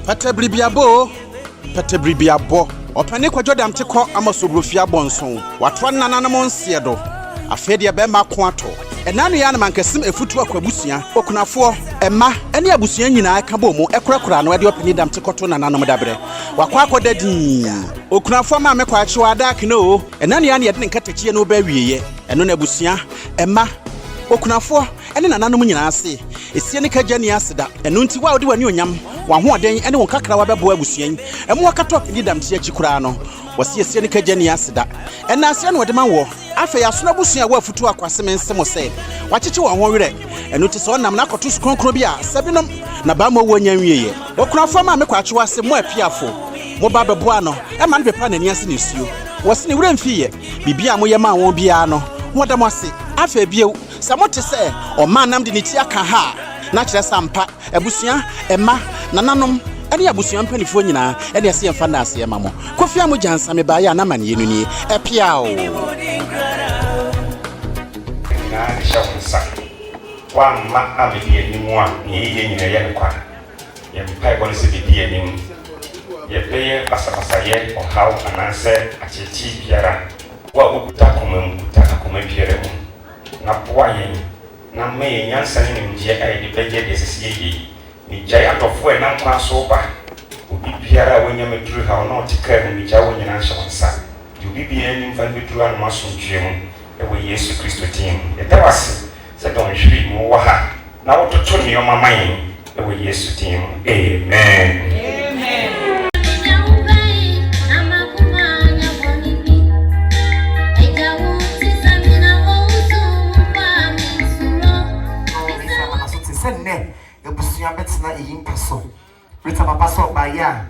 Patabribiabo, Opani kojo Damtsi ko amasobrofia bonson. Watwa nananom nsie do. Afedia bema kwato. Enanu ya na mankesim efutu akwabusia. Okunafo emma ene abusia nyina aka bomu ekorakura no de Opani Damtsi koto nananom dabre. Wakwa akodadi. Okunafo ma me kwa chiwa dak no. Enanu ya na ye de nkatachie no ba wieye. Eno na abusia emma okunafo ene nananom nyina ase. Esie ne kagya aseda. Eno nti wa odi wani onyam. Wahoden ene won kakra wa bebo abusuan emu wakato Opani Damtsi akikura no wasiesie ne kagya ni aseda ena ase no wode manwo afa ya so na busua wa futu akwase mensemo se wachichi won ho werɛ eno ti so nam na akoto su kronkro bi a sabinom na ba mo wonya wieye okunafo ma me kwache wase mo apiafo mo ba bebo ano e ma ne pepa na ni ase ne suo wase ne wura mfiye bibia mo yema won bia no woda mo ase afa biew samote se o ma nam de ne ti aka ha na kire sampa abusua emma nananom ene abusua mpanifo nyina ene ase yemfa na ase yema mo kofia mo jansa me baaya na mane yenu ni epia o na shawunsa wa ma abedi enimu a ye nyina ye nkwa ye mpai ko se bidi enimu ye peye basabasa ye o hawo ananse achechi biara wa okuta koma biara mu na boa ye na me nyansa ni mje ai de beje de sisi yi ni jai atofo na nkwa so ba obi biara wonya meturu ha no tika ni jai wonya na shonsa di obi biara ni mfa meturu an maso ntwe mu e wo Yesu Kristo tim e tawase se don hwiri mu wa ha na wototo ni o maman e wo Yesu tim amen. Betina impulso. Rita papa so by ya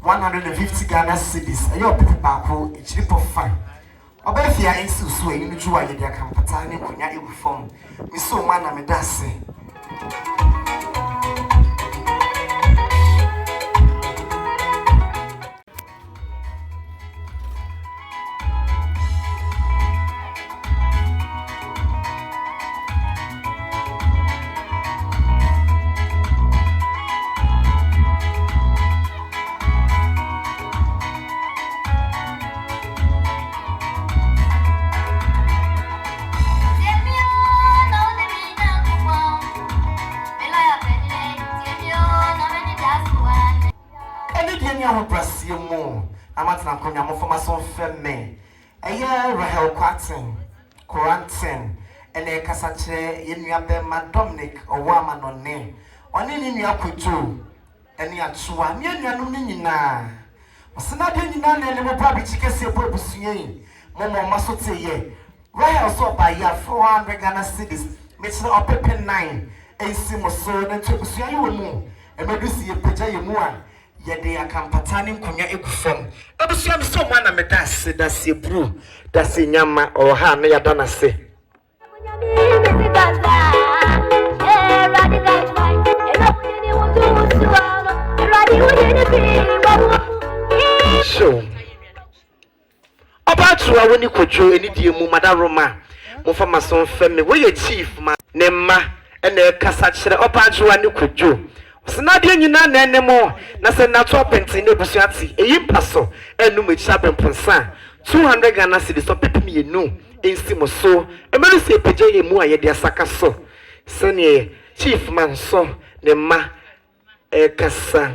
150 Ghana cedis. Ayo people bako chip of fine. Obefia ensu so eni no juwa ye dia kampata ne konya e form. Mi so man na me dase. Amatina konya mo formason femme eye Rahel Quartin Quarantine ene kasa kire yenua be ma Dominic owama no ne oni ni nua kojo ene atoa ne nuanom ni nyina osina de nyina na ne mo pa bi chikese po busuyen mo maso teye Rahel so ba ya 400 Ghana cedis metro opepe 9 ensi mo so na busuyen yo mu e medusi ye peja ye mu a yede akampatani nkonya ekufam abusua so mwana medase dase bru dase nyama oha na yada na se so abatu awoni kojo eni die mu madaroma mo fama so femme we chief ma ne ma ene kasa kire abatu ani kojo Sinadi nyina na enemo na se na to penti ne busuati eyimpaso enu mecha bemponsa 200 Ghana cedis so pepem yenu ensimo so emeri se peje yemu ayede asaka so sene chief man so ne ma kasa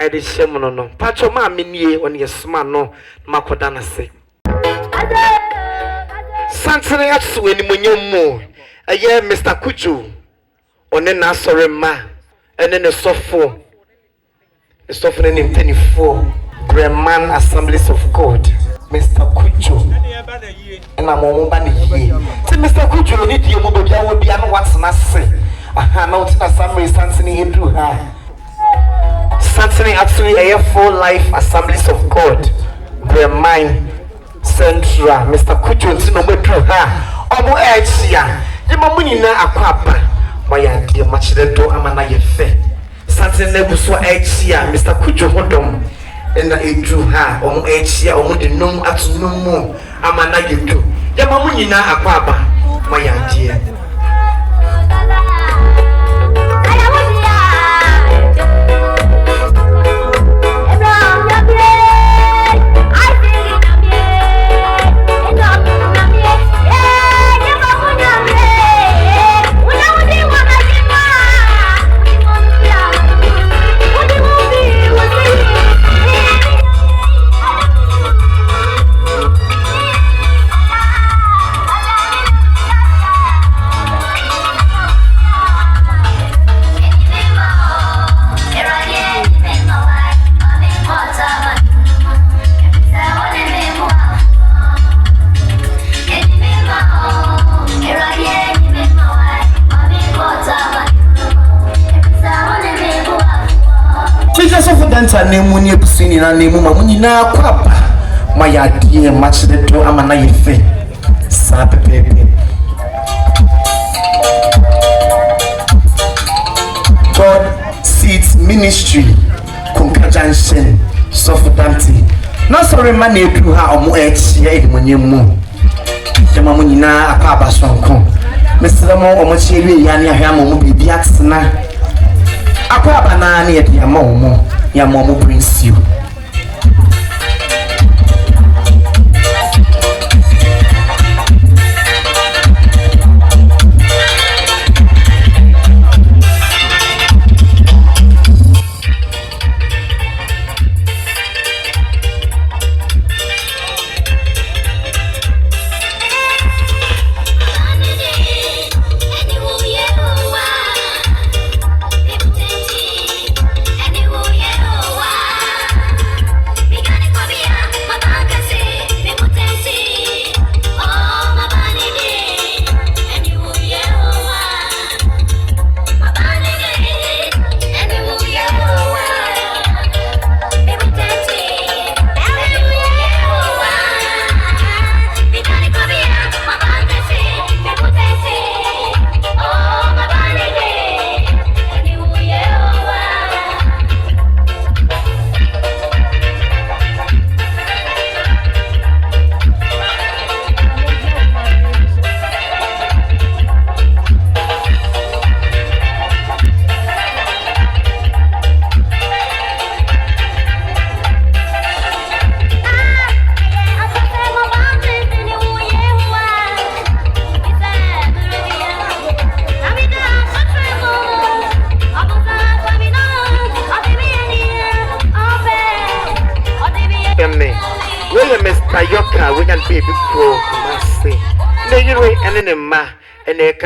ede hyem no pacho ma menie woni yesuma no makoda na se santene atso enimonyam mo eye Mr. Kuju one na sorry ma ene ne sofo ne penifo Breman Assemblies of God Mr. Kujo ena mo ba ne yie ti Mr. Kujo ni die mo bia wo bia no watena se aha na watena Assembly Santini Hebrew ha Santini actually a full life Assemblies of God Breman Central Mr. Kujo nti no metro ha omo ehia yema munyina akwapa Maya dear much the door amana yefe. Something nebuso ehia Mr. Kujo hodom and a drew ha or ehia or the no at no more amana yetu. Yamamunina akwaba maya dear. danta nemu ni ebusini na nemu ma munyi na kwaba ma ya die match the do ama na yefe sa pepepe God Seeds Ministry Kunka Junction Sofu Damtsi na sorry man edu ha omo echi edimonyemu jama munyi na akaba sonko mesramo omo chiwe ya ne ahwa mo bibi atsena akaba na ne yedi ama omo ya mo brings you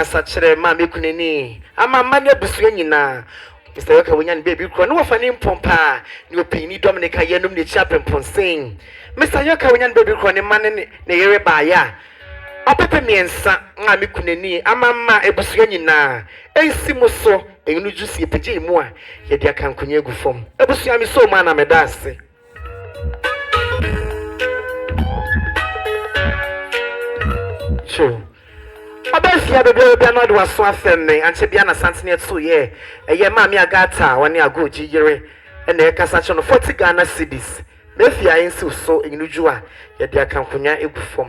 Kasachere ma mekuneni ama mane busuye nyina Mr. Yoka wenyan baby kro no wafani mpompa ni opini Dominic ayenum ne chapem ponsen Mr. Yoka wenyan baby kro ne mane ne yere baaya opepe miensa nga mekuneni ama ma ebusuye nyina ensi muso enu juice epeje mu a ye dia kan kunye egu fom ebusuya mi so ma na medase Sure Abesia bebe na do aso afemme anche bia na santene eto ye eye ma mi agata woni agoji yere na e kasa che no 40 Ghana cedis mefia ensi so enuju a ye de aka nkonya egufom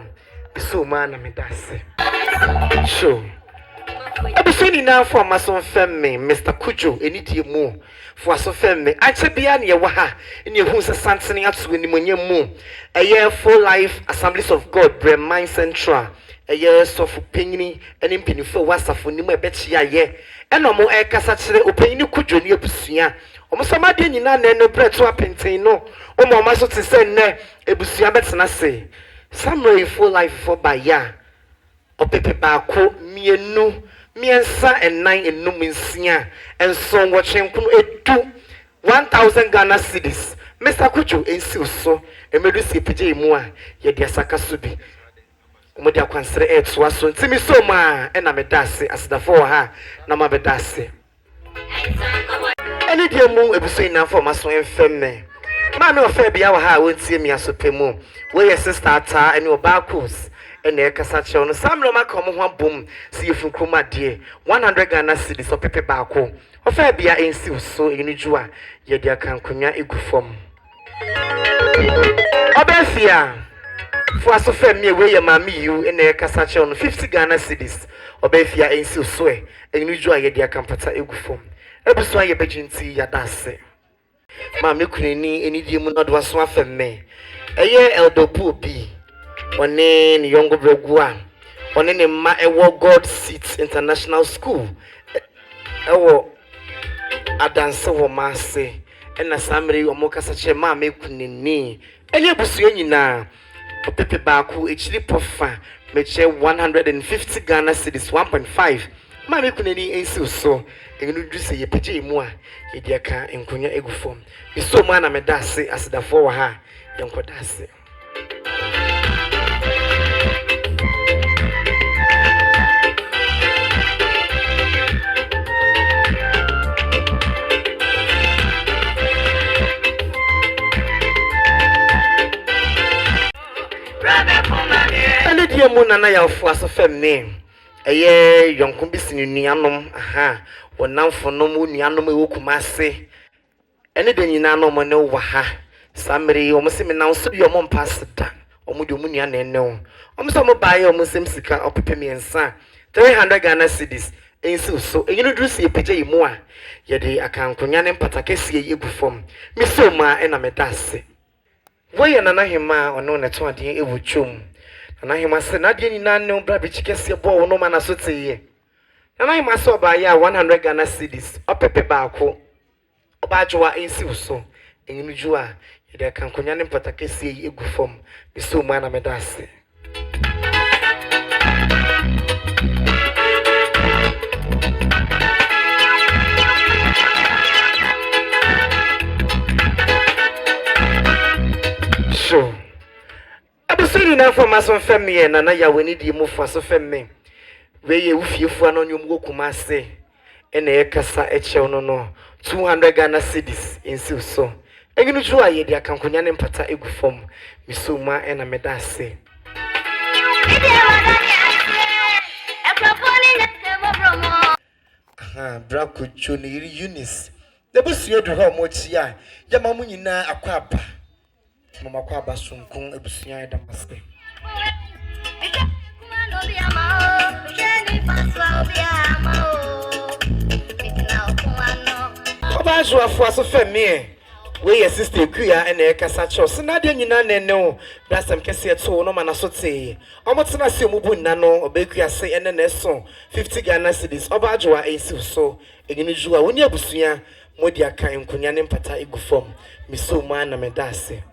biso ma na medase sho abisoni na fo amaso femme Mr. Kojo enidie mu fo aso femme anche bia na ye wa ha ni ehu se santene ato ni monyam mu eye Full Life Assemblies of God Bremain Central eye sofu penyini ene mpinifo wasafo ni mu ebechia ye eno mo e kasa kire openyini Kojo ni ebusua omo samade nyina na eno breto apenten no omo omaso tse nne ebusua betena se Samuel Full Life for baya opepe baako mienu miensa enan enum nsia enso nwochenku edu 1000 Ghana cedis Mr. Kojo ensi so emedu si pije mu a ye dia saka so bi Omodi akwansere etwa so ntimi so ma na medase asedafo ha na ma bedase eni die mu ebuso ina fo maso enfemme ma me ofa bia wa ha wontie mi asopemu we ye sister ata eni obakos eni ekasa che no samlo maka omo ho bom si yefunkroma de 100 Ghana cedis so pepe baako ofa bia ensi so eni juwa ye dia kankonya egufom obefia For so femme we ya mami you in a kasache on 50 Ghana cedis obefia ensi so e enuju aye dia kampata egufom ebuso aye bejinti ya dase mami kunini enidie mu no do aso afemme eye eldopu bi one ni yongo brogua one ne ma ewo God Seeds International School ewo adanse wo mase ena samre omo kasache mami kunini eye buso nyina Pepe baako echiri pofa meche 150 Ghana cedis 1.5 mami kuneni ensi so engunu duse ye peje mu a ye dia ka enkonya egufom biso mu ana medase asedafo wa ha yenkodase dia mu nana ya ofu asofem ne eye yonko bisini nuanom aha wonamfo no mu nuanom e wokumase ene de nyina no mo ne wa ha samre o mo se me nan so yo mo mpaseda o mo de mu nua na ene o mo so mo baaye o mo sem sika opepem yensa 300 Ghana cedis ensi so enyinu duru si epeje yimu a ye de akankonya ne mpatakese ye egufom mi so ma ena medase woye nana hema ono ne to ade e wotwom nana hema se na de nyina ne obra be chikese bo wo no ma na so teye nana hema so baaye a 100 Ghana cedis opepe baako obajoa ensi so enyinu ju a ye de akankonya ne mpatakese ye egufom mi so ma na medase so abusuri na for maso family na na ya weni di mu fa so family we ye ufiefu anonyo mu kumase ene ye kasa echew no 200 Ghana cedis ensi so enginu ju aye di akankonya ne mpata egufom misuma ena medase brako choni yiri Eunice de busu edu ha mo chia ya mamu nyina akwaba mama kwa basunkun ebusunya Damtsi Oba jo afo aso fami we ye sister kuya ene e kasa cho sina de nyina nene o brasam kese eto no mana so te omotena se mubu nna no obekuya se ene na so 50 Ghana cedis oba jo a esi so enyinu ju a woni ebusunya modi aka enkunya ne mpata egufom miso ma na medase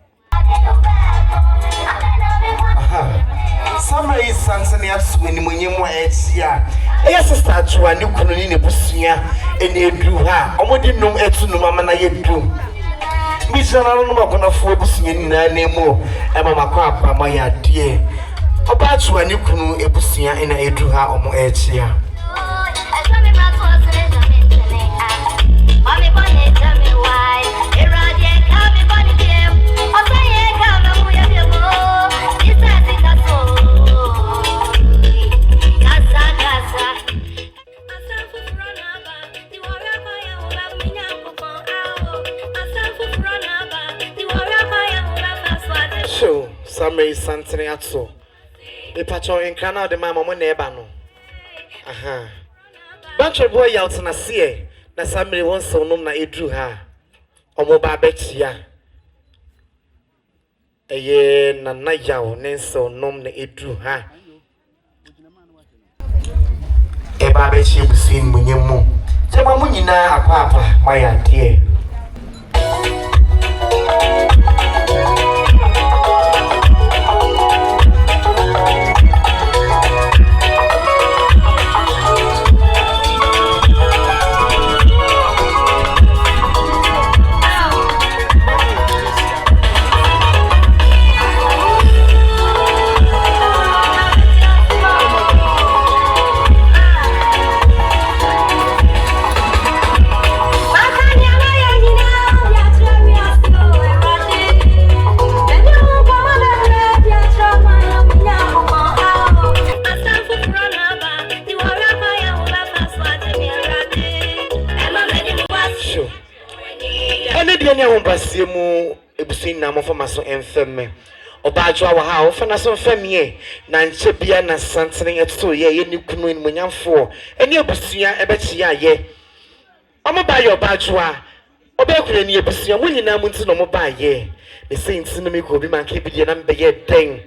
Sama is Sansani when you mo etia. Eya sister Joa ni kunu ni nebusunya ene edu ha. Omodi num etu num amana yedu. Mi jana no makona fu ebusunya ni na nemu e mama kwa apa ma ya die. Oba Joa ni kunu ebusunya ene edu ha omo etia. So, Sammy Santini Atso. The patron in Canada, my mama nebano. Aha. Bunch of boy out na see. Na Sammy wants so num na edru ha. Omo ba betia. Eye na na yaw nenso num na edru ha. E ba bechi busin munyemu. Se mamu nyina akwa maya tie. Mu ebusin na mo fama so enfemme obajo wa ha o fana so enfemme na nche bia na santene eto ye ni kunu ni munyamfo eni ebusia ebechia ye omo ba ye obajo a obekure ni ebusia munyina mu nti no mo ba ye me sei nti no me ko bi man ke bi na mbe ye den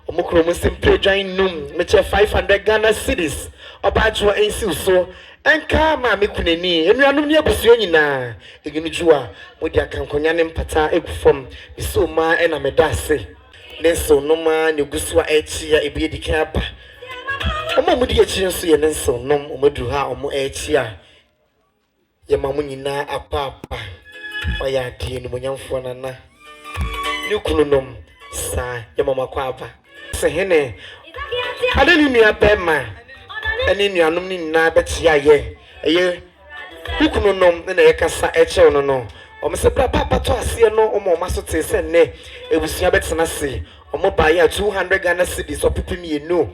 omo kro mu simple join num me che 500 Ghana cedis obajo ensi so enka ma me kunani enuanum ne abusuo nyina eginu juwa modi akankonya ne mpata egufom biso ma ena medase nenso noma ne gusua echi ya ebi edika aba omo mudi echi nso ye nenso nom omoduru ha omo echi a ye mamu nyina apapa oya die ni monyamfo nana ni kununom sa ye mama kwa aba se hene ade ni nua bema eni nuanom ni na betia ye eye kukunonom na ye kasa eche no se papa to asie no omo maso te se ne ebusua betena se omo baye 200 Ghana cedis opepemi enu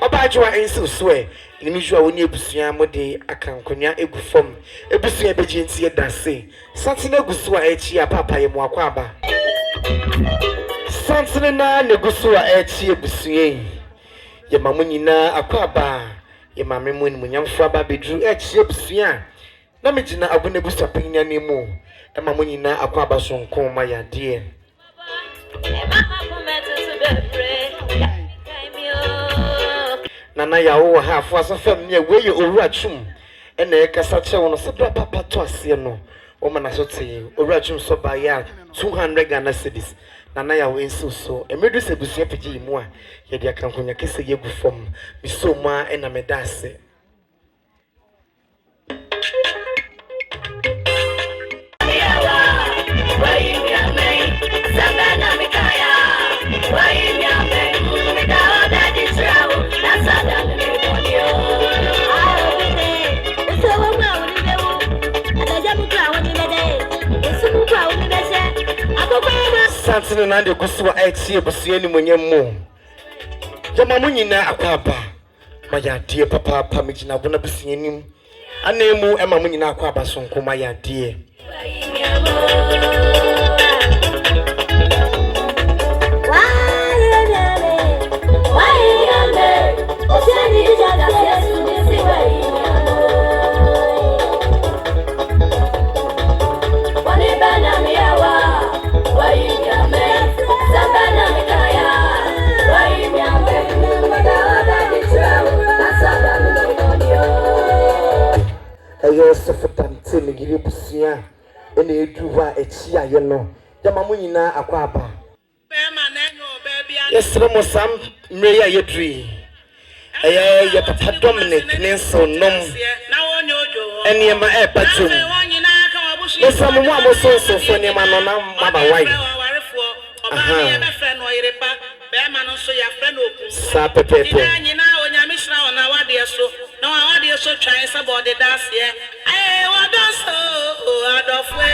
Obajwa ensi uswe ni mijua woni ebusua mode akankonya egufom ebusua beji nti edase santine egusua echi papa ye mu akwaba santine na negusua echi ebusua ye mamu nyina akwaba ye mame mu ni munyamfo aba bedru echi ebusua na mejina abune busua pinya nemu e mamu nyina akwaba sonko ma yade Nana ya wo ha fo asafam ne we ye owuratwum ena e kasa che wo no se papa to ase no o ma na so te owuratwum so ba ya 200 Ghana cedis nana ya wo enso so emedu se busua pegi mu a ye dia kankonya kese ye gu fom bi so ma ena me da ase Santine na de kuswa echi ebusua ni mwenyemu Jama munyina akwaba mayade papa mejina bona busua nim anemu ema munyina akwaba sonko mayade Yes, for Damtsi me give busia ene eduwa echi aye no jama munyina akwaba yes remo sam mreya yedri ye papa Dominic nenso nom ene ma e patum yes am mo amoso so fo ne ma no na maba wai aha sa pepepe no I want so try about the dance here. I want so adofwe.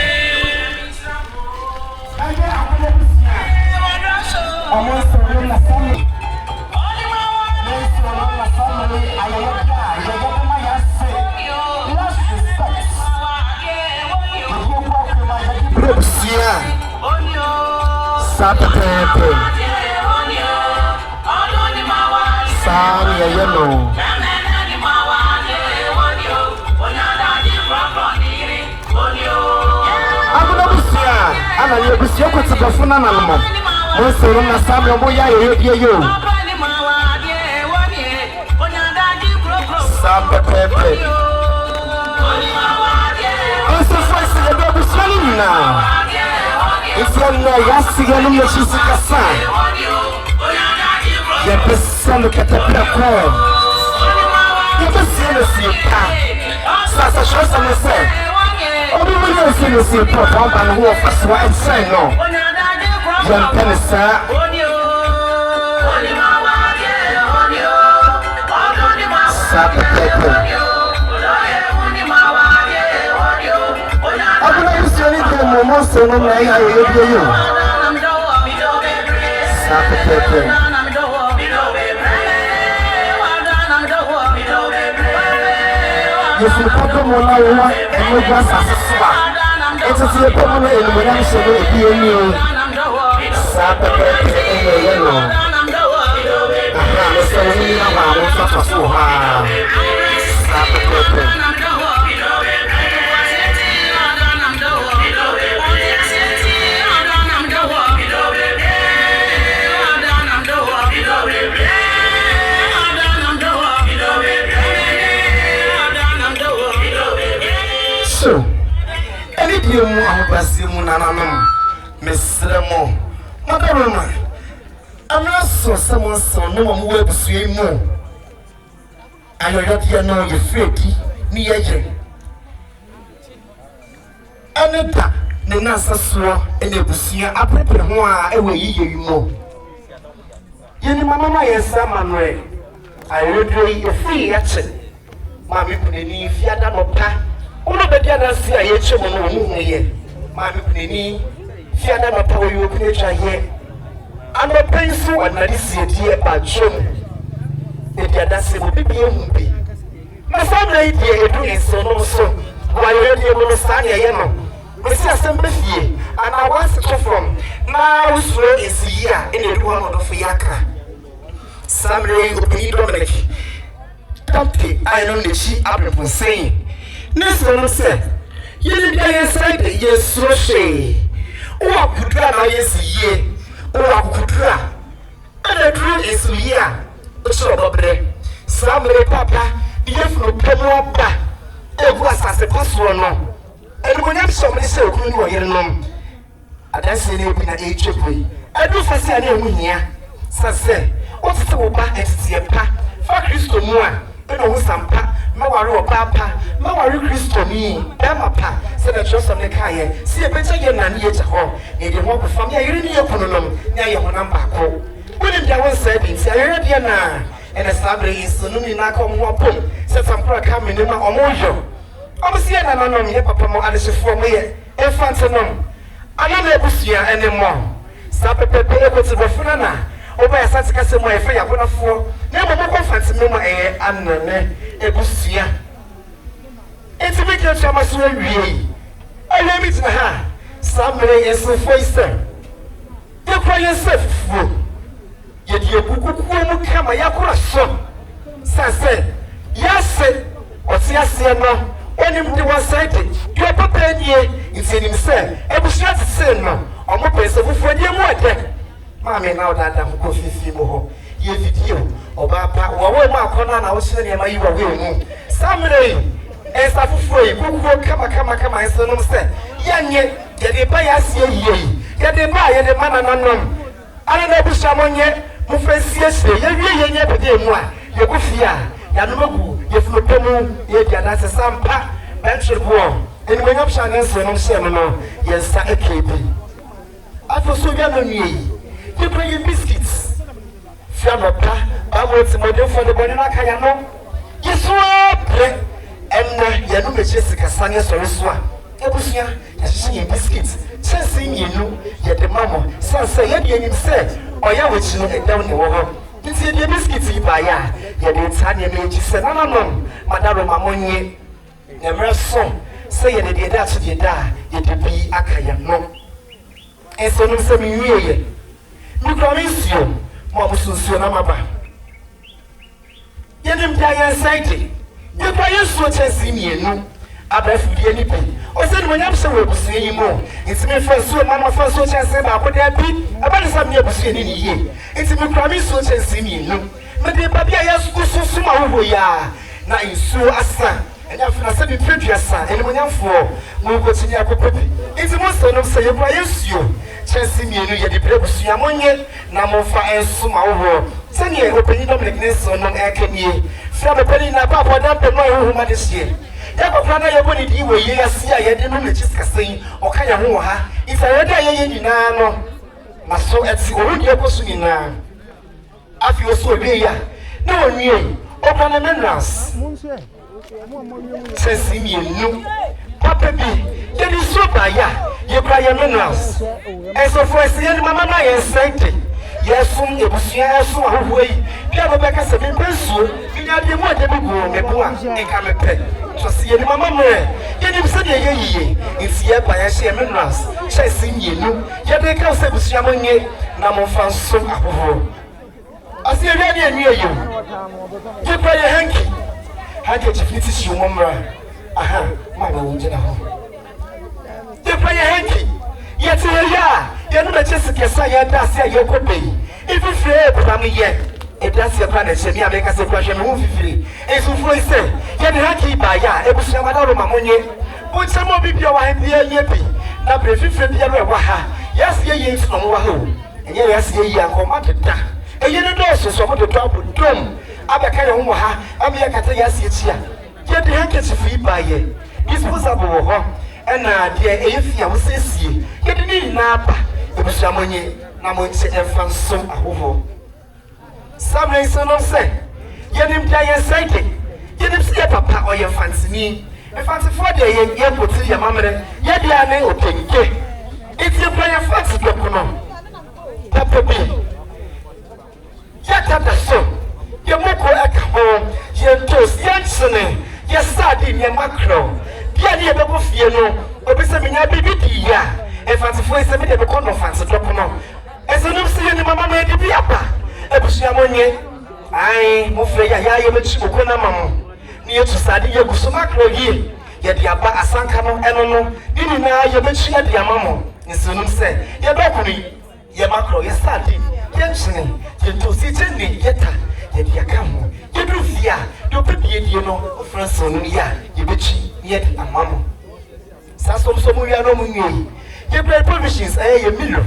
Ana ye busia ko tsabafuna na lmo mo soro na samlo mo ya yo sabe pepe ese fasi de busia ni na ese no ya siga no chisi kasa ya pesando que até pra ko ya pesando si pa sasa shosa no se Obi mo se no se po ba no ho faso en sai no Jan pensa Sabe pepe Abuna isoni de mo so no na ya yo Sabe pepe Yesu papa mo na wo e gba sasasuba etiti e pomo no enu na so no ebi eni o sabe pepe e no aha mo so ni na ba mo so ha sabe pepe so any day mu ahopase mu nananam mesremo madaroma amraso samonso no mo webusue mu ayoyotia no ye feki ni yeje aneta ne nasaso ene busua apepre ho a ewe yiye yimo yeni mama ma yesa manuel ayodo yi efi yache ma mi kuneni fiada no pa Uno bedia na si ayeche mo no mu ye Mammy Kunini, Fiana Power, you open it here. I'm not paying so and I see a dear bad show. The dear that's it will be be. My family, dear, doing so no so. Why you're able to stand here, Mr. Assembly, and I want to from now, so is here in the one of Yaka. Some day you be Dominic. Damtsi, I know the she up for saying. Next one said, you didn't get inside the yes, so she. Oh, could I yes, ye? Oh, could I? And the truth is, yeah, so Bobre. Some day, Papa, if no Papa, it was as a password. And when I'm somebody say, who you are, I don't see any in a HFP. I do for say, I know here. Say, what's the Oba and see a pa? For Christo Moa, and no some pa, Mawaro Papa, Mawari Christo me, Damapa, said the trust of the Kaya, see a better young man yet at home, and you walk from your Union, now your number. William Jawan said, it's a Diana, and a Sabri is the Numinacom Wapum, said some poor coming in my Omojo. I'm seeing an unknown Papa Mo Alice for me, and Fantanom. I don't know Busia anymore. Sapper Pepe to the Funana. Over a Satscastle, my fair, one of four. Never more fancy Mama and Ebusia. It's a big Chamasu. I love it to her. Somebody is so foister. You cry yourself fool. Yet you could come a Yakura son. Sassay, yes, what's yes, no. When him to one sided, you are prepared ye, in saying himself, Ebusia to say no, or more person for your mother. Mammy, now that I'm going to see more. You video, or Papa, or what my corner, I was saying, my you will. Somebody, as I for you, come, and so no say, young yet, get a buy us ye, get a buy and a man unknown. I don't know who someone yet, who first yesterday, you're yet, but they want, you go fear. Yanugu, if you come, yet that's a sampa, bench war. And when I'm shining, so I'm saying, no, yes, a KB. I for so young me. You bring your biscuits. Fiamapa, I want to model for the banana cayano. Yes, what? And Yanu Jessica Sanya Soriswa. Ebusia, as she in biscuits. Sensing you know, yet the mamma, Sansa, yet you said, or ya which you know, down the wall. It's in your biscuits, by ya. Yet it's Tanya Major said, no, Madame Mamoni. Never song. Say that they that's the da, yet to be a cayano. And so no semi ye. You promise you, Mamma Maba. Yet them die sighted. You promise what I see me, no. I bet you anything. Or said when I'm so able to see more. It's me first, so Mamma first, what I said about that beat. About some never seen in a year. It's me promise what I see me, no. But the baby I asked so soon over ya. Now you so asa. And after I said, previous son, and when I'm for, we'll go to the apple. It's the most of say, yes, you. Chasing me, you the purpose, Yamonia, Namofa and Suma over. Send ye opening Dominic Nelson on Academy. From a penny in a papa, that the boy who might this year. Yako plana ya boni diwe ye see ya de no mechiska sein o ka ya ho ha isa ya da ye nyina no na so eti o ru de ekosu nyina afi o so be ya na onwie o plana minerals sesi mi enu papa bi ye di so ba ya ye kwa ya minerals and so for se ye mama na ye sente yesum ebusua so ahoho yi bia bo beka se bensu binya de mo de bigu me bo a e ka me pe so se ye mama mo ye nim se de ye yiye nsi ye ba ya she minerals she si nyenu ye de ka se ebusua mo nye na mo fa so ahoho asi ye de enu ye ye pa ye hanki chifiti shi mo mra aha ma na wonje na ho ye pa ye hanki ye te ya ye no be chesike sa ye da se ye ko be if you feel pam ye e da se pa na che mi ameka se kwa hwe me hu fifiri e so fo ise ye de hanki ba ya e busia ma da ro ma monye o chamo bibia wa bia ye bi na bre fifiri bia ro wa ha yes ye ye so mo wa ho enye yes ye yi anko ma teta e ye no do so mo de to abodom abeka ye ho ha abiya kata yes ye chia ye de hanki chifi ba ye disposable wo ho ena de eyefia wo sesie ye de ni na aba ebusua monye na monche emfa nso ahoho sabre so no say ye nim dia ye sake ye nim se papa o ye fantini If I for the year put your mamma, yet the ane okay. It's your prayer fancy to come on. Papa B. Yet at the son. Your moko at home, your toast, Yanson, your sardine, your macro. Piani above Fiano, or be some in your baby. If I for some of the corner fancy to come on. As I don't see any mamma made to be up. A bushiamonie. I move for ya much Okona mamma. Near to Sadi Yagusumacro ye. Yet the Abba Asankano, Enono, didn't know your bitch at your mamma. In Sunum said, your balcony, your macro, your sardine, Yanson, your two sitting, yeta. You come, you do fear, you baby, you know, friends on ya, you bitch, yet a mamma. Sasso, so we are no money. Your bread provisions, a million.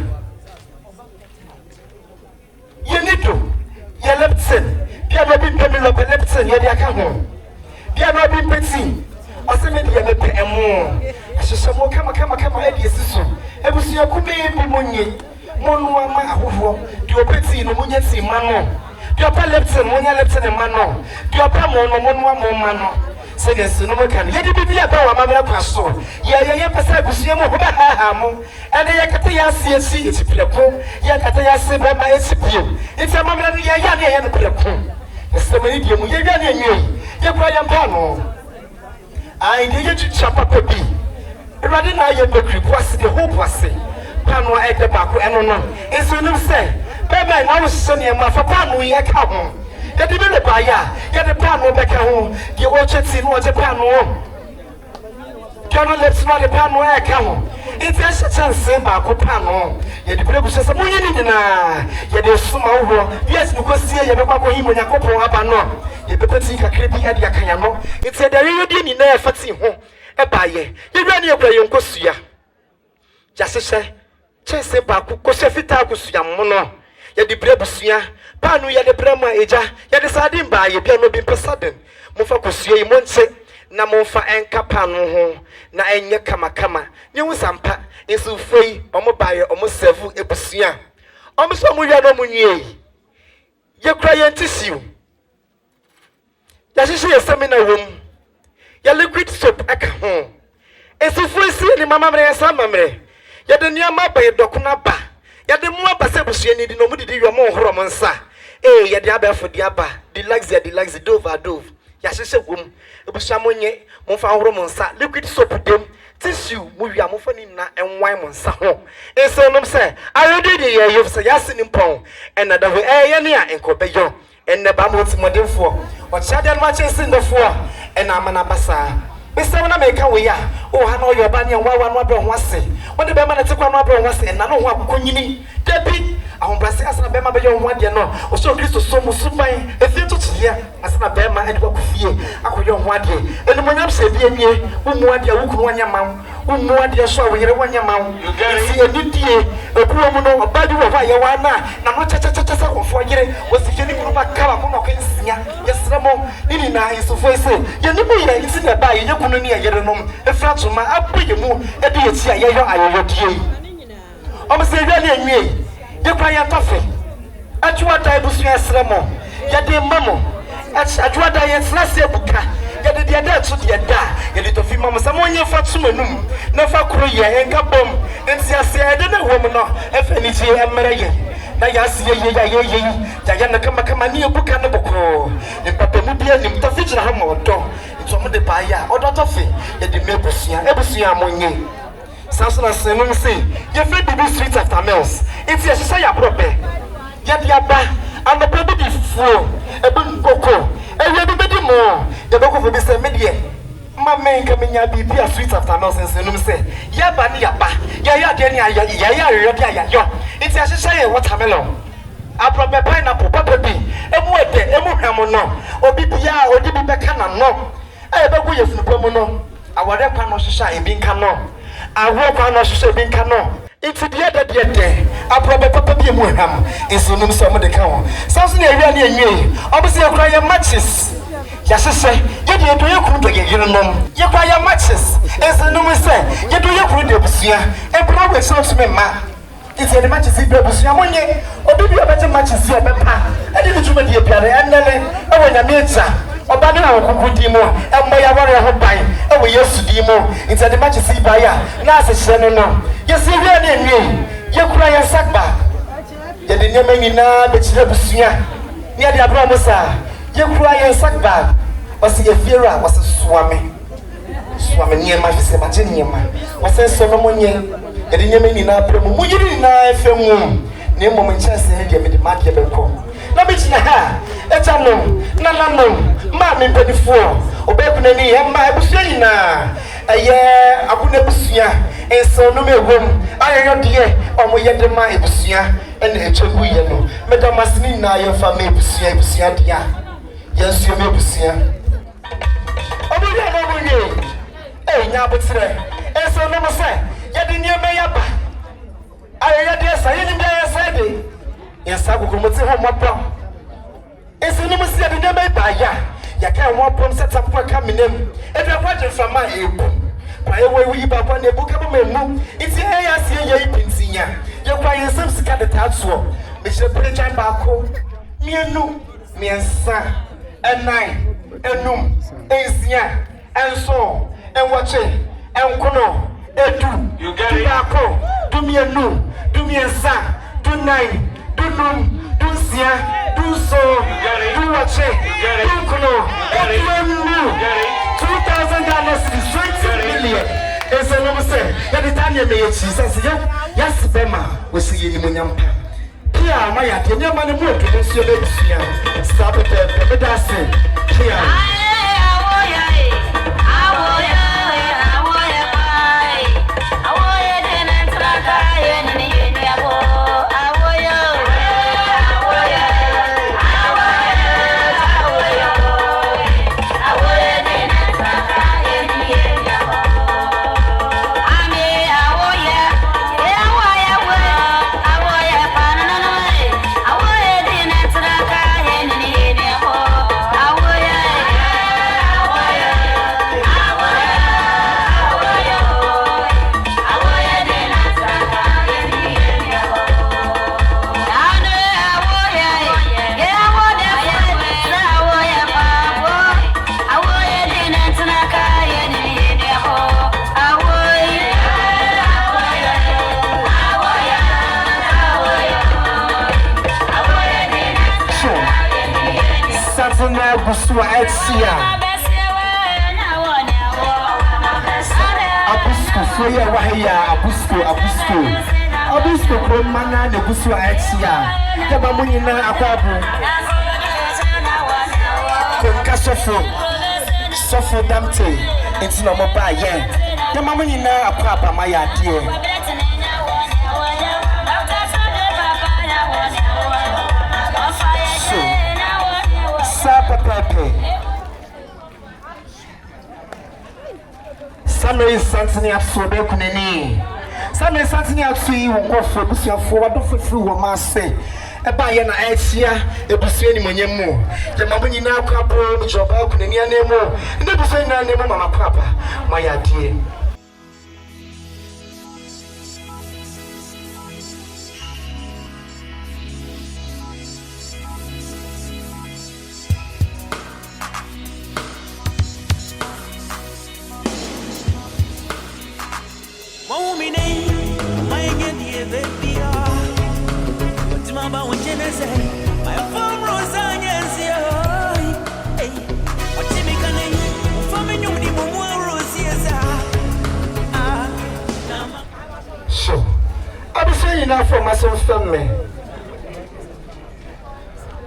You need to, your left son, Piano been paying up a left son, yet I come home. Piano been petting, or some media pay a more. I shall some more come, Eddie, sister. I will see a good baby money. Monoma, do a petty no money, see mano. Your pa left and one left and mano. Your pa more mano. Say yes, no can. Let it be about a mamma pastor. Yeah, Passabusimo, and the Yakataya CSC is Pilapo, Yakataya Seba by SCP. It's a mamma, and Pilapo. The same medium, you're Brian Pano. I need to chop up a bee. Rather than I am the creep was the hope was say. Pano at the back, and no. It's when you say. Baby, I was sending my papa, we are come. You didn't buy ya, get the pano back home. You watch it in what a pano. Colonel let's not a pano air come. It's a chance about pano. Yet the people says, I'm winning. Yet there's some over. Yes, because see, you have him when you go for a pano. You better think a creepy at Yakayano. It's a real din in there for him. A buyer. You ran your play on Kosia. Just say, chase about Kosefita Kusiamono. Ya di brebusia panu ya de brema eja ya de sadin ba ye bia no bi pesaden mo fa kosuo yi monche na mo fa enka panu ho na enye kama nye wusampa ensu foi omo ba ye omo serve ebusia omo so mo ya no mo nwie ye kra ye ntisiu ya hihye ye seminar wom ya liquid soap aka ho ensu foi si ni mama mre sa mamre ya de niama ba ye dokuna ba ya de mo abase busue ni di no mudidi yo mo horo mo nsa ya de aba fo di aba the laxy dove ya hyehyɛ wom ebusua mo nye mo fa horo mo nsa liquid soap dem tissue mo wi amofo ni na enwan mo nsa ho enso nom se ayodi de ye yo se ya sini mpon ena da ho ye ne a enkobeyo enne ba mo timodemfo o chade no ma chese ndefo ena amana basa Mr. Wana make a way, oh, I know your banyan, why one was say. What the Bama took one was saying, and I know what Kunini, Debbie, I won't bless us and Bama beyond 1 year, no, or so Christo so much supine, a few to here, as a Bama and what fear, I could young 1 year. And when I'm saying, who want your look 1 year mount, who want your show with 1 year mount, you can see a new day, a promo, a body of Ayawana, now not for a year, was the getting of a car, yes, Ramon, Nina is to face it. You know, it's in a buy, you couldn't hear your name, a flat to my up with you, a dear, I will do. Almost a really me. You cry a coffee. At what I was yes, Ramon. Yet the mamma. At what I am last year, Buka. Yet the other to the other. A little female, someone you fought to Manum. Never cry and kabom. And see, I say, I don't know woman, if anything, I'm marrying. Nayasi Diana Kamakania Bukanaboko, and Papa Mubia, and Tafija Hamoto, it's on the Paya, or Dotofi, and the Mebusia, Ebusia Monie. Sansona Senon say, your friend be streets after meals. It's a Saya proper. Yet Yaba, and the baby fool, a boom cocoa, and everybody more. The book of the media. My man coming here be streets after meals and Senum say, Yaba, Yaya, it's a Saya watermelon. I brought pineapple, papa bee, and what the Emuhamono, or Bibia, or Dibicana, no. I have a way of Nupomono. Our repano shy being cano. I walk on us to be cano. It's the other day. I brought papa be Muham. It's in some of the cow. Something I really knew. Obviously, I cry matches. Yes, I say, you do your crew, you know. You cry matches. As the number say, you do your crew, and probably so to me, ma. It's a match is in Babusia Money, or do you better matches here, Papa? I didn't do my dear Pierre, and then I went a meter. Obani na okuku di mu emmo ya wore ho ban e wo Yesu di mu inti de match si ba ya na asehye no no yesi wi na enwi ye kura ya sakba ye de nyema nyina be chire busua ne de abra mo sa ye kura ya sakba wasi ye fiera wasi suame nyema fise ma je nyema wasi so no mo nye ye de nyema nyina abra mo yiri na efemu ne mo menchese he de me de mark ye be ko na bi china ha etano na ma me mpedifo obeku na ni emma ebusua nyina eye abuna busua enso no megom ayeyo de omo ye de ma ebusua ene echegu ye no meda masini na ye fa me ebusua de ya yensu me ebusua obuye na obuye nya botre enso no mo se ye de ni me ya ba ayeyo de sa ye ni bia ye sa de yensa gogomote ho mo esi no musi ade dem ba ya ka won pom set up for kaminem e be project from my ebu kwa e we ba kwa na ebu ka ba memu iti e ya sie ye ipintinya ye kwa ye sem sika de tatso me hye pre chan ba ko mienu miensa enai enum ensia enso enwache enkono edu you get it ko du mienu du miensa du nai du num du sia do so, do what you $2,000 is 20 million. It's a number say, every time you make Jesus, yes, Bema, we see you in Yampa. Here, my opinion, money more to see you. Stop it, but that's it. Here. Busua etsia abusku foye wahia abusku kromana ne busua etsia ya ba munyina akwabu konka sofo damte enti no moba ye ya ma munyina akwaba ma ya de Pepe. Some is something absolutely kuneni. Some is something absolutely won't for busia for what do for what must say. A buyer na Asia, a busiani monemo. The Mabuni now couple, job out kuneni anemo, and the busiana nemo, Mamma Papa, my dear. For myself, family.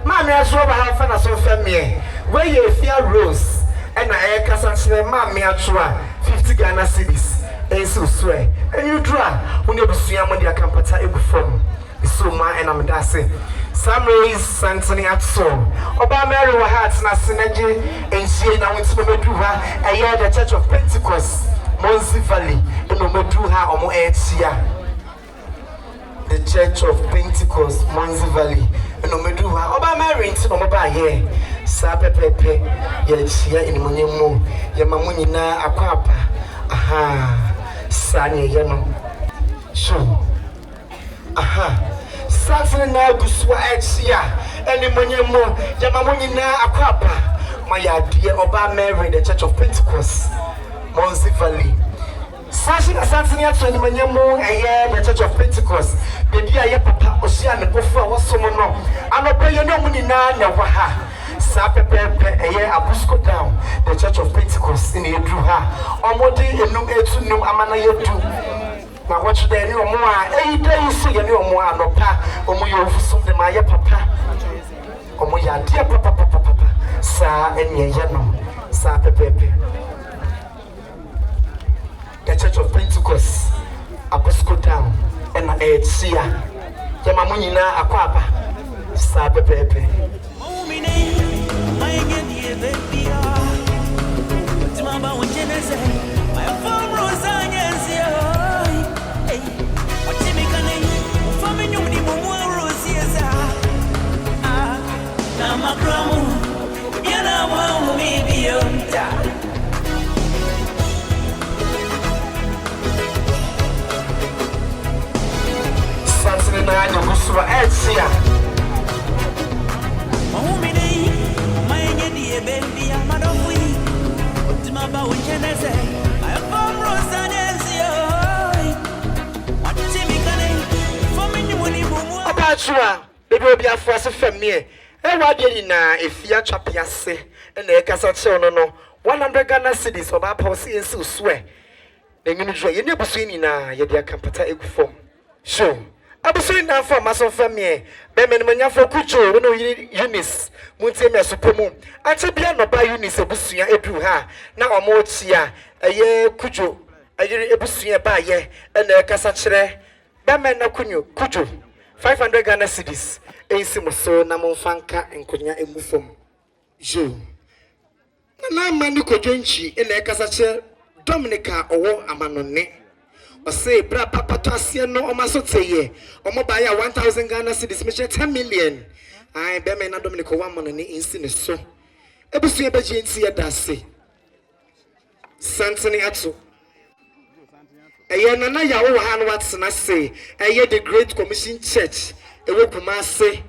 Mammy, I saw half and I saw family. Where you fear rose and I can't mammy, I try 50 Ghana cities. And so swear. And you draw when you see how many I can put a from. It's so my and I'm dancing. Some raise Santoni at so. Oba Mary were hearts na synergy and she now went to Medruha, a year the Church of Pentecost, Monsi Valley, and Medruha or Moetia. The Church of Pentecost, Monsi Valley, and Omeduha, Oba Mary, and Oba here. Sape Pepe, Yelchia in Monemo, Yamamunina, Aquapa. Aha, Sanya Yano. Sure. Aha. Saturday now, Guswa Exia, and the Monemo, Yamamunina, Aquapa. my dear Oba Mary, the Church of Pentecost, Monsi Valley. Sashing Assassinia to the Manyamu, the Church of Pentecost, the dear Papa Ocean, the Buffer was someone. I'm not paying no money now, Waha. Sapepe, Abusco down, the Church of Pentecost in Yedruha. Omodi, and no to no Amana Yedu. Now, what should they know more? 8 days, so you know more, no pa, Omo for something, my papa. Omo ya dear papa, Sa and Yano, Sapepe. The Church of Pentecost, Abusco down, and a Sia, Yamamunina, Aquapa, Sapepe. They will be a first family. And what did you know if you are chapiase and the Cassacho no 100 Ghana cedis of our policy and so swear. Then you know you never seen in a Yadia Campata form. Sure. I was saying now for my family. Bemen for Kucho, no Eunice, Muntemia Supermoon. I tell Piano by Eunice a Busia Edruha. Now a more tia, a year Kujo, a year Busia by ye, and the Cassachere. Bemen no Kujo. 500 Ghana cedis. Ainsi so Namon Fanka and Konya Emufom. Jo. Na mani kojonchi in the Casache Dominica or Amanone. Or say, Bra Papa Tasia no Omasote, or Mobile 1,000 Ghana cedis, measure 10 million. I bear me not Dominic 1 money in so. Ebusia Bajin see a dasi. Santani Atsu. A year Nana Yaho Han Watson, I say, a year the Great Commission Church, a Wopuma say,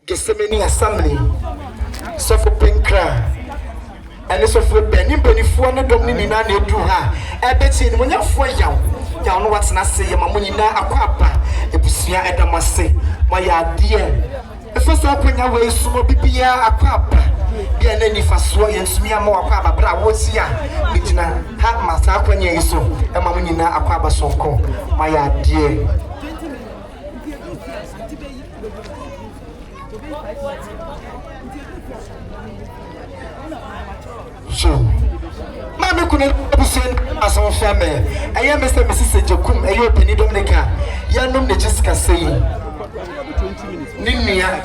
Gethsemane Assembly, Suffer Pinkra, and this of Penny Penny for no Dominic Druha. I bet you when you're for young, you know what's not say, Mamunina Aquapa, Ebusia Edamase, my dear. The first when you were so Bibia Aquapa, be an any fast way and smear more Aquapa, but I was here, Midina, have my talk when you so, and Mamunina Aquapa Sonko, my dear. Sure. Mamma couldn't send us on family. I am Mr. Mrs. Jokum, a European Dominica. Yanum the Jessica saying Ninia,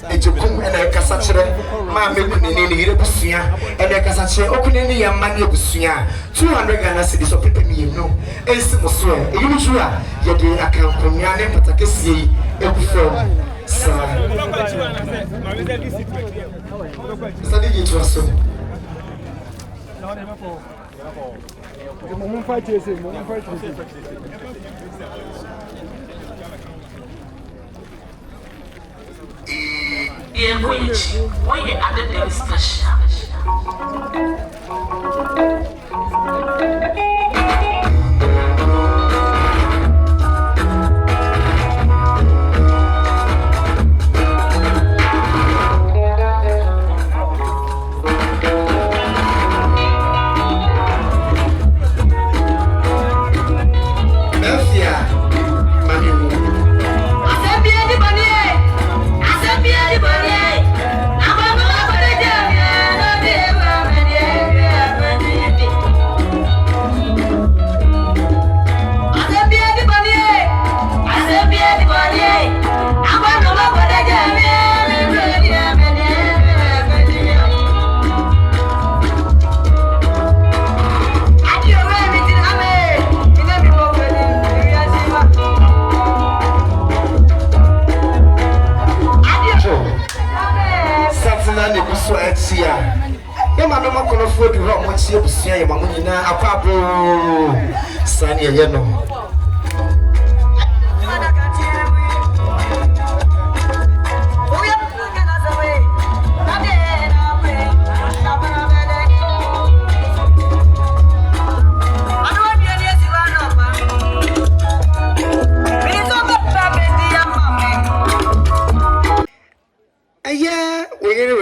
a Jokum and a Cassachere, Mamma Kunini, Rebusia, and a Cassache, Okunini, and Mania Busia, 200 Ghana cedis of people you know, and simple swear, usual, yet the account from Yanem Patakesi, Epifrom. Study it was so. Dear Witch, why you added the discussion?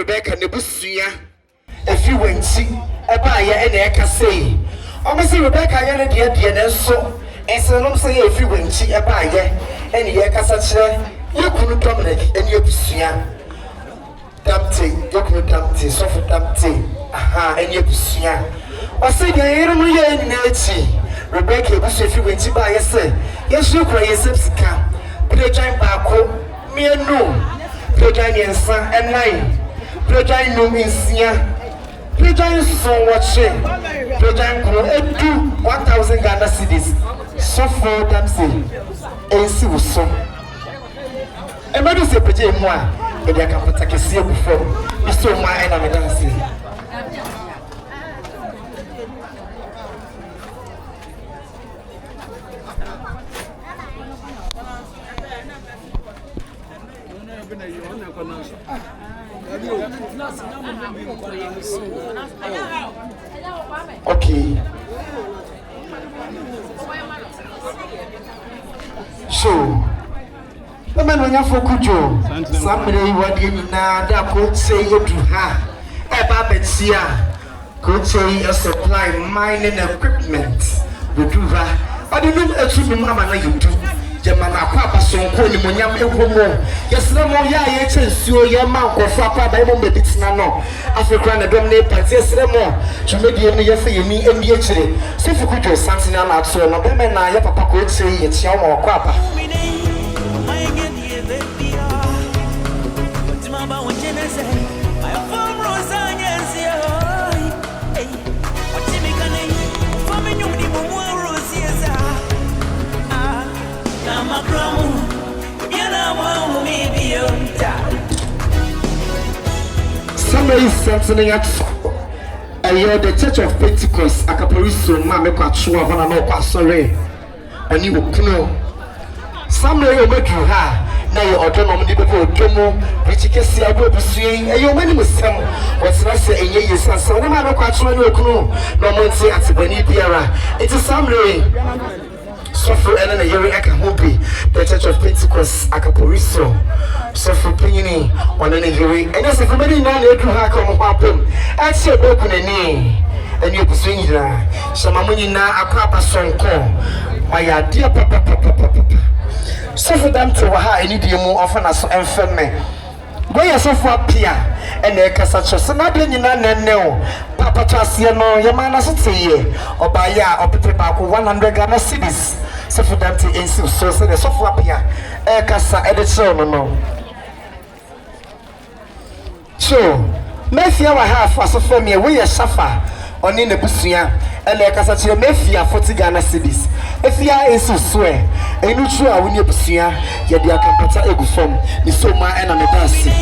Rebecca nebusuya efi wenchi eba ye ene eka sei omse Rebecca ye ne de ne so ensenom se ye efi wenchi eba ye ene ye kasa kire ye kunu Dominic ene ebusuya Damtsi yokunu Damtsi so for Damtsi aha ene ebusuya ose ye yere no ye ene echi Rebecca ebusuya efi wenchi ba ye se ye hwe kura ye sepsika prejan ba ko mienu prejan yensa enai prejan no insia prejan so watching prejan ko edu 1000 Ghana cedis so for Damtsi ensi uso emadu se prejan mu a e dia kapata kesi ebufo iso mu a na me dansi okay so the man when you for kojo somebody what you na da ko say you do ha e ba betia ko say a supply mining equipment we do ha I don't know etu mi mama na you do Jamana akwa sonko ni monyam ewomo yesna mo ya ye chensuo ye ma nkofo akwa ba mo bebitina no Africa na dom ne party yesna mo twemedie no ye fe yemi eni akire sefu kojo santina na ato no be me na ye papa ko tse ye tia mo akwa apa Somebody is something at the Church of Pentecost Akaporiso ma me kwatwa bana no kwasore oni wokuno somebody o medu ha na ye odonom de bebo odwomo bichikesi abo busuen eyo mani musem wotena se enye yesansa na ma me kwatwa ni wokuno no monti atibani biara it is somebody suffer and then yeri aka hobi the Church of Pentecost Akaporiso suffer pinini on any yeri and yes if somebody na edu ha come happen ache boku nani and you pusuin jira shamamuni na akwapa sonko maya dia papa suffer them to ha any diemu ofana so enfemme go yourself up here and e kasa cho so na de nyina nenne o papa to asie no yema na so teye obaya opepe ba ko 100 Ghana cedis so for them to ensi so the so for up here e kasa e de cho no so mefia wa ha fa so family we ye safa oni na busua ele kasa chire mefia 40 Ghana cedis efia ensi so enu tru a woni busua ye de akampata egufom ni so ma e na me dasi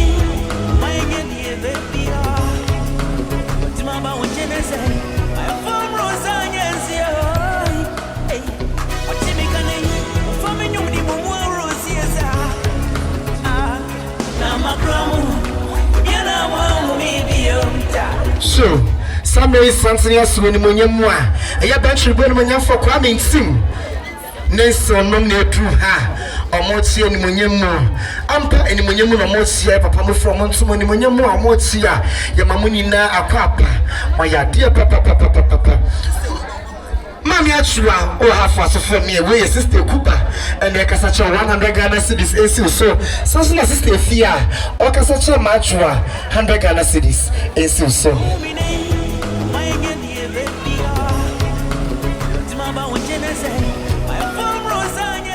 so Samuel is something else when you monyamwa eya bench go no monyam for kwa mentim Nelson nom na edu ha omotie ni monyamu ampa eni monyamu no motie papa mo from ntum ni monyamu amotie a ya mamuni na akwapa moya de papa Mami achua o hafa so for me we sister Kuba and e kasa che 100 Ghana cedis esi so sanso na sister Fia o kasa che ma achua 100 Ghana cedis esi so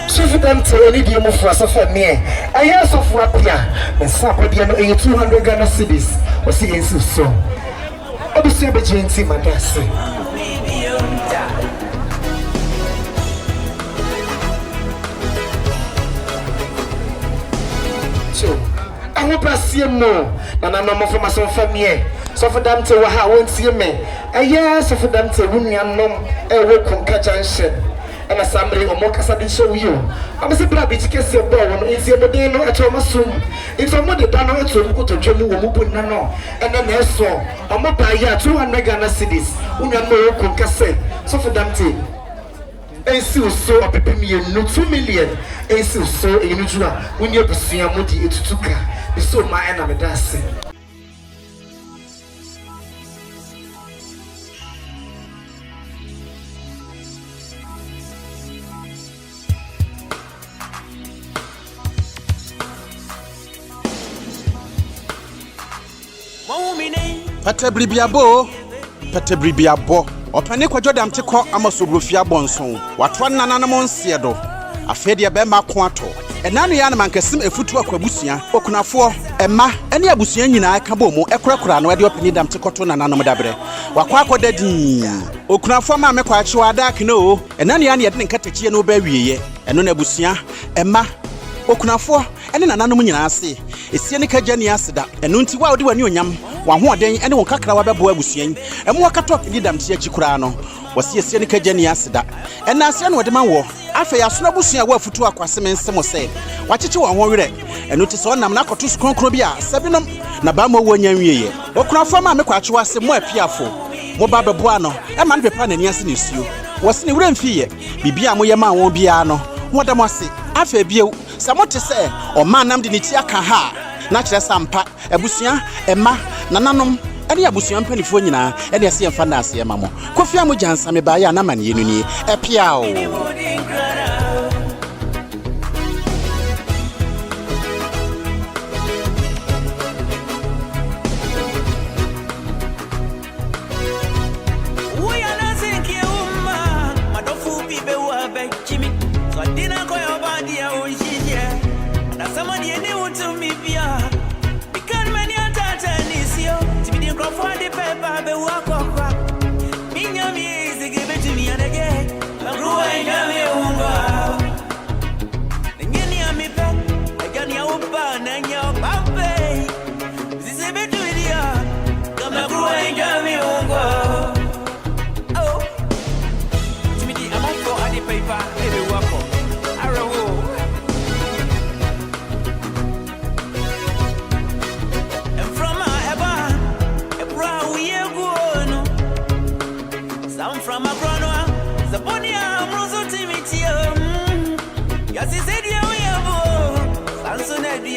so for them to any demo for so for me I hear so for apia and sapodi no 200 Ghana cedis o si esi so obisu be jinti madase so I hope I see more na no for my son family so for them to ha won't see me yes so for them to wunyan nom e wo kunka junction and a somebody or more casadi show you I'm a simple bit case your bone is your body no at home soon if somebody done it to go to Jemu no and then there's so I'm not by 200 Ghana cedis unyan mo kunka say so for them to ensi so opepe me no 2 million ensi so enujua unye busia modi etutuka so ma na me dase Patabribiabo, Patabribiabo, Opani kojo Damtsi ko amasobrofia bonson. Watwa nana mo nsiedo. Afedia bema kwato. Enanu ya na mankesim efutu akwabusua. Okunafo, emma, ene abusua nyina ka bomu ekrakra no de Opani Damtsi koto nana no dabre. Wakwa akoda din. Okunafo ma me kwa achiwa adak no. Enanu ya na de nkatachie no ba wieye. Eno na abusua, emma, okunafo ene nananom nyina ase. Esie ne kagya ni aseda. Eno nti wa odi wani onyam. Wa ho oden ene won kakra wa bebo abusuan. Emu wakato Opani Damtsi akikura no. Wasi esie ne kagya ni aseda. Ena ase no de man wo. Afa ya sona busua wa futu akwasem nsemo se. Wachichi wa ho were. Eno ti so nam na koto skonkro bia sabinom na ba mo wo nyanwieye. Okunafo ma me kwachi ase mo apiafo. Mo ba bebo ano. E man pepa na ni ase ne suo. Wasi ne wure mfiye. Bibia mo ye ma won bia no. Mo da mo ase. Afa biew. Samote se o manam de ne ti aka ha. Na kire sampa abusua emma nananom ene abusua mpanifo nyina ene ase yemfa na ase yema mo kofia mo jansa me ba ya na mane yenu ni epia o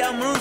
I'm